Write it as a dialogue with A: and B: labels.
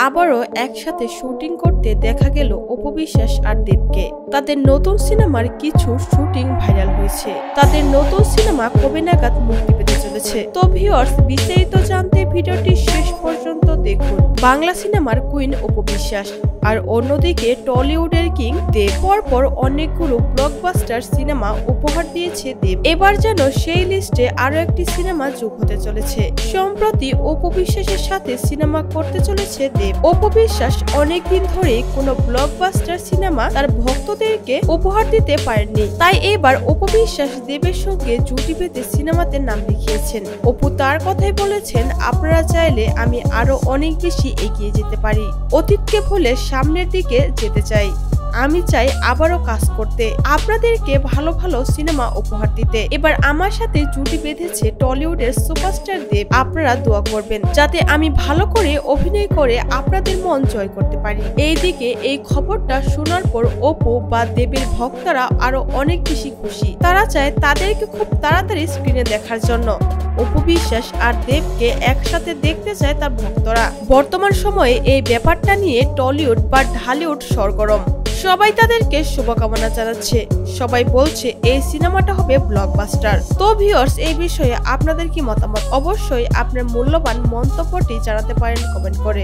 A: আবারও একসাথে শুটিং করতে দেখা গেল অপু বিশ্বাস আর দেবকে। তাদের নতুন সিনেমার কিছু শুটিং ভাইরাল হয়েছে। তাদের নতুন সিনেমা কবে নাগাদ মুক্তি পেতে চলেছে? তো ভিউয়ার্স, বিস্তারিত জানতে ভিডিওটি শেষ পর্যন্ত দেখুন। বাংলা সিনেমার কুইন অপু বিশ্বাস আর অন্যদিকে টলিউডের কিং দেব পরপর অনেকগুলো ব্লকবাস্টার সিনেমা উপহার দিয়েছে দেব। এবার যেন সেই লিস্টে আরো একটি সিনেমা যোগ হতে চলেছে। সম্প্রতি অপু বিশ্বাসের সাথে সিনেমা করতে চলেছে দেব। অপু বিশ্বাস অনেকদিন ধরে কোনো ব্লকবাস্টার সিনেমা তার ভক্তদেরকে উপহার দিতে পারেননি, তাই এবার অপু বিশ্বাস দেবের সঙ্গে জুটি বেঁধে সিনেমাতে নাম লিখিয়েছেন। অপু তার কথাই বলেছেন, আপনারা চাইলে আমি আরো অনেক বেশি এগিয়ে যেতে পারি। অতীতকে ভুলে সামনের দিকে যেতে চাই। আমি চাই আবারও কাজ করতে, আপনাদেরকে ভালো ভালো সিনেমা উপহার দিতে। এবার আমার সাথে জুটি বেঁধেছে টলিউডের সুপারস্টার দেব। আপনারা দোয়া করবেন যাতে আমি ভালো করে অভিনয় করে আপনাদের মন জয় করতে পারি। এইদিকে এই খবরটা শোনার পর অপু বা দেবের ভক্তরা আরো অনেক বেশি খুশি। তারা চায় তাদেরকে খুব তাড়াতাড়ি স্ক্রিনে দেখার জন্য। অপু বিশ্বাস আর দেবকে একসাথে দেখতে চায় তার ভক্তরা। বর্তমান সময়ে এই ব্যাপারটা নিয়ে টলিউড বা ঢালিউড সরগরম। সবাই তাদেরকে শুভকামনা জানাচ্ছে। সবাই বলছে এই সিনেমাটা হবে ব্লকবাস্টার। তো ভিউয়ার্স, এই বিষয়ে আপনাদের কি মতামত? অবশ্যই আপনার মূল্যবান মন্তব্যটি জানাতে পারেন কমেন্ট করে।